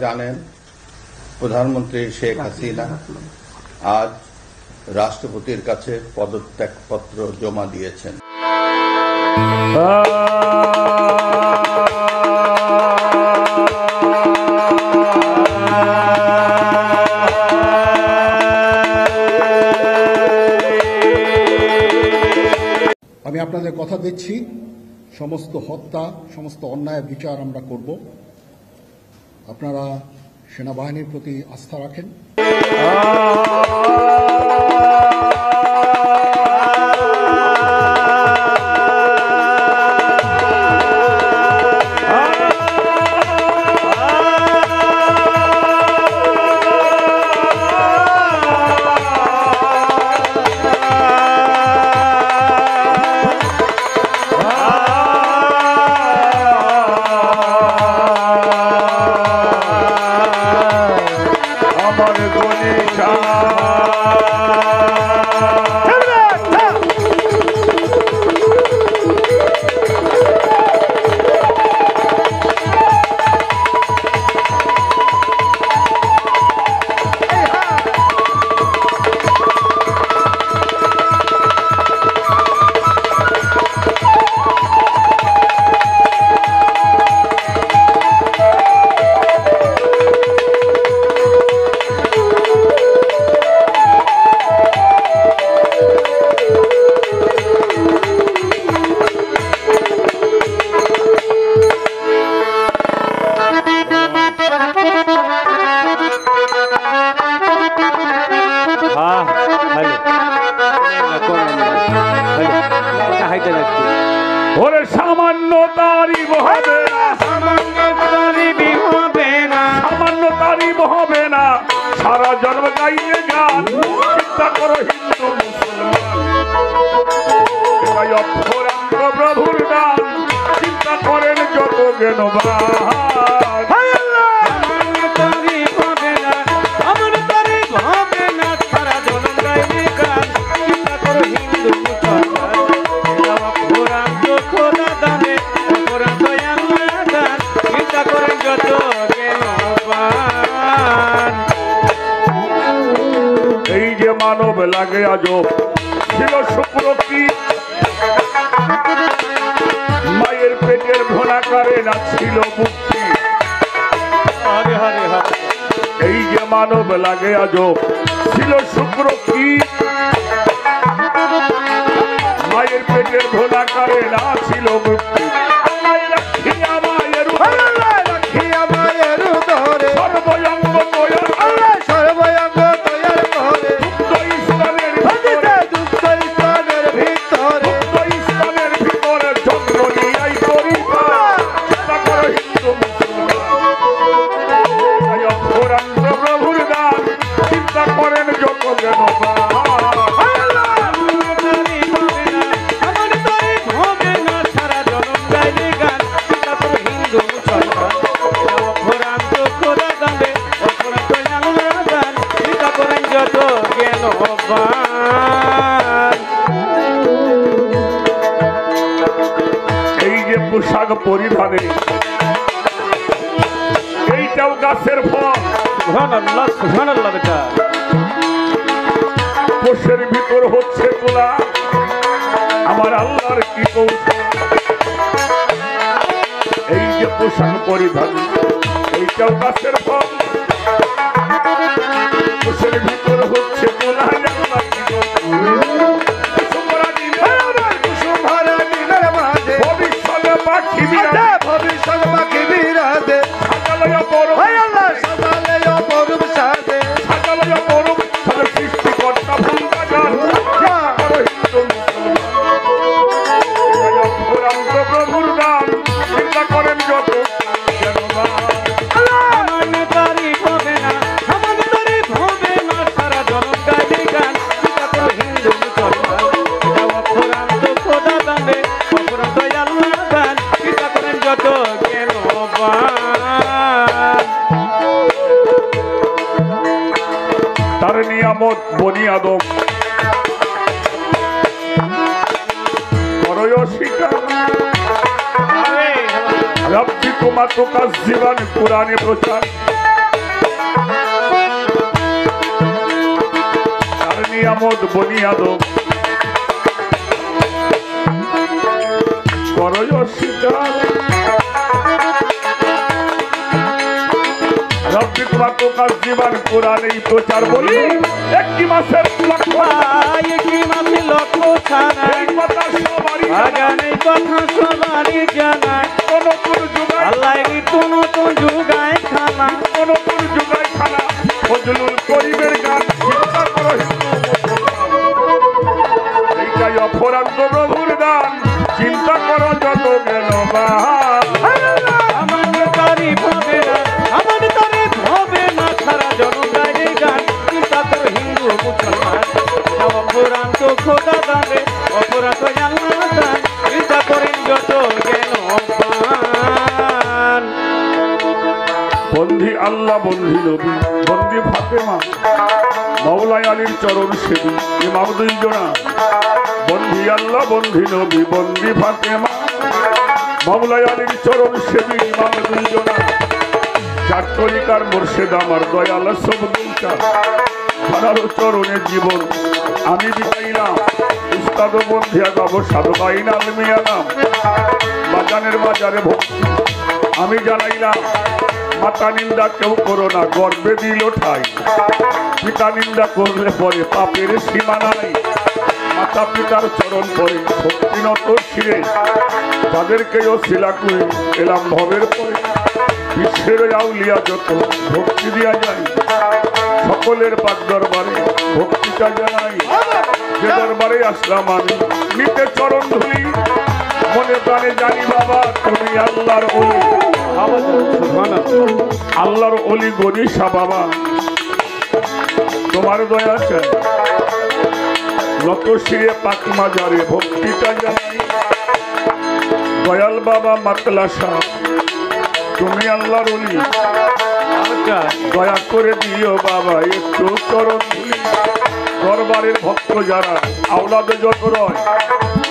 জানেন প্রধানমন্ত্রী শেখ হাসিনা আজ রাষ্ট্রপতির কাছে পদত্যাগপত্র জমা দিয়েছেন। আমি আপনাদের কথা দিচ্ছি, সমস্ত হত্যা, সমস্ত অন্যায় বিচার আমরা করব। আপনারা সেনাবাহিনীর প্রতি আস্থা রাখেন। সামান্য তারিফ হবে না, সামান্য তারিফ হবে না, সারা জন্ম গাইয়ে গান। চিন্তা করো হিন্দু মুসলমান, অক্ষরাঙ্গ প্রভুর দান। চিন্তা করেন যত জ্ঞানবান। এই যে মানব লাগে আজব ছিল শুক্র কি, মায়ের পেটের ভোলাকারে না ছিল মুক্তি। এই যে মানব লাগে আজব ছিল শুক্র কি, মায়ের পেটের ভোলাকারে না ছিল মুক্তি। এই যে পোশাক পরিধানে এইটাও গাছের ফল। সুবহানাল্লাহ, সুবহানাল্লাহ। বেটা কোষের ভিতর হচ্ছে তোলা আমার আল্লাহর কি কৌশল। এই যে পোশাক পরিধান এইটাও গাছের ফল, কোষের ভিতর হচ্ছে তোলা আল্লাহর কি কৌশল। তার নিয়ামত বনি আদম করয় শিকার। রব্বি তোমা তুকাজ্জিবান কুরআনে প্রচার। নিয়ামত বনিয়াদম করজ স্বীকার রব্বি তোমার প্রকাশ জীবন কোরআনেই প্রচার বলি একটি মাসের লক্ষ্য এই কথা সবারই নতুন যুগায় খানা ফজলুল করিমের গান চিন্তা করো এইটাই অপরাধ প্রভুর দান চিন্তা করো যত গেল বন্ধি আল্লাহ বন্ধি নবী বন্ধি ফাতেমা মওলাই আলীর চরণ সেবী ইমাম দুইজনা বন্ধি আল্লাহ বন্ধি নবী বন্ধি ফাতেমা মওলাই আলীর চরণ সেবী ইমাম দুইজনা চার তরিকার মুর্শিদ আমার দয়াল সব দুইটা তারারও চরণের জীবন আমি বিটাইলাম উস্তাদ বন্ধিয়া গাবো সাধু বাইন আলমিয়া নাম বাজানের বাজারে ভক্তি আমি জানাইলাম মাতা নিন্দা কেউ করো না গর্বে দিল ঠাই পিতা নিন্দা করলে পরে পাপের সীমা নাই মাতা পিতার চরণ পরে ভক্তিনত শিরে তাদেরকেও শিলা করে এলাম ভবের পরে বিশ্বের আউলিয়া যত ভক্তি দিয়া যায় সকলের পাক দরবারে ভক্তিটা জানাই যে দরবারে আসলাম আমি নিতে চরণ ধুলি মনে প্রাণে জানি বাবা তুমি আল্লাহর অলি আল্লাহর অলি গনিশা বাবা তোমার দয়া চাই নত শিরে পাক মাজারে ভক্তিটা জানাই দয়াল বাবা মাতলা শাহ তুমি আল্লাহর অলি দয়া করে দিও বাবা একটু চরণ ধুলি দরবারের ভক্ত যারা আওলাদে যত রয়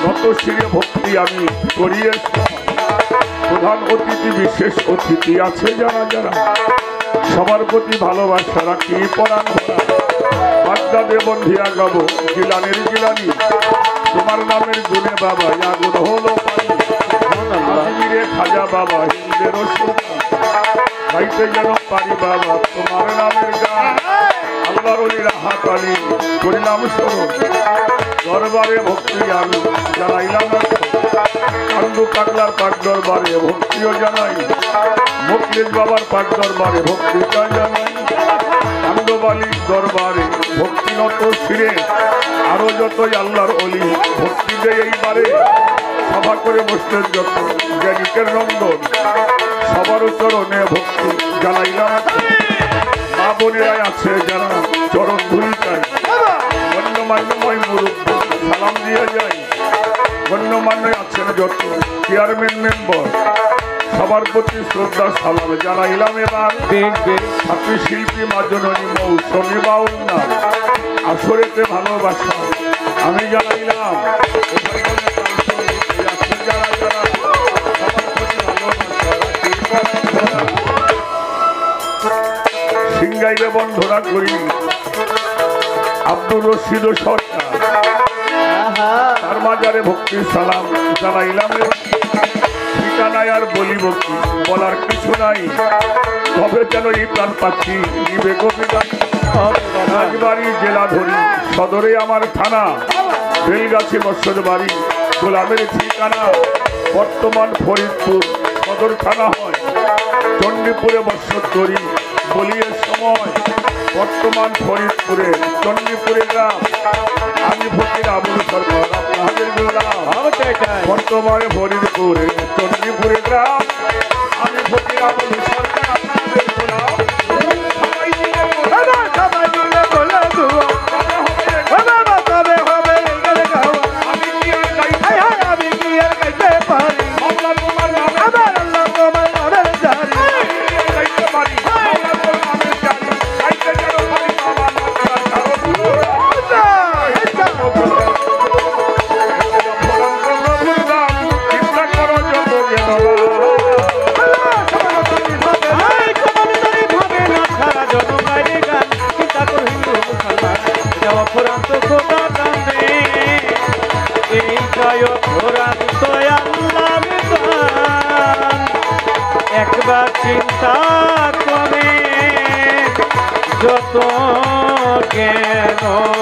নত শিরে ভক্তি আমি করিয়ে প্রধান অতিথি বিশেষ অতিথি আছে যারা যারা সবার প্রতি ভালোবাসা রাখি পরাণ ভরা বাগদাদে বন্ধিয়া গাবো গিলানের গিলানি তোমার নামের গুণে বাবা আগুন হলো আজমিরে খাজা বাবা হিন্দের গাইতে যেন পারি বাবা তোমার নামের গান আল্লাহর ওলি রাহাত আলী করিলাম স্মরণ দরবারে ভক্তি আমি জানাইলাম কান্দু কাকলার পাক দরবারে ভক্তিও জানাই মুখলিস বাবার পাক দরবারে ভক্তিটা জানাই কান্দবালির দরবারে ভক্তিনত শিরে আরো যতই আল্লাহর অলি ভক্তি দেয় এইবারে সভা করে বসলেন যত জ্ঞানিকের নন্দন সবার চরণে ভক্তি জানাইলাম মা বোনেরাই আছে যারা চরণ ধুলি চাই গণ্যমান্যময় মুরুব্ব সালাম দিয়ে যাই গণ্যমান্য আছেন যত চেয়ারম্যান মেম্বার সবার প্রতি শ্রদ্ধা সালাম জানাইলাম এবার ছাত্রী শিল্পী মাজননী মৌসুমী বাউল না আসরেতে ভালোবাসা আমি জানাইলাম যারা যারা সবার প্রতি ভালোবাসা সিংগাইলে বন্ধনা করি আব্দুর রশিদ সরকার তার মাজারে ভক্তি সালাম জানাইলাম ঠিকানায় আর বলিব কি বলার কিছু নাই তবে যেন এই প্রাণ পাচ্ছি নিবে কবিতা রাজবাড়ি জেলা ধরি সদরে আমার থানা বেলগাছি মৎস্যর বাড়ি গোলামের ঠিকানা বর্তমান ফরিদপুর সদর থানা হয় চণ্ডীপুরে বৎসরি বলিয়ের সময় বর্তমান ফরিদপুরে চণ্ডীপুরে গ্রাম আমি ফকির আবুল সরকার আপনাদের বর্তমানে ফরিদপুরে চণ্ডীপুরে গ্রাম আমি ফকির আবুল সরকার আপনাদের গোলাম হৃদয় ভ্রান্ত আল্লাহর দান। একবার চিন্তা করে যত জ্ঞান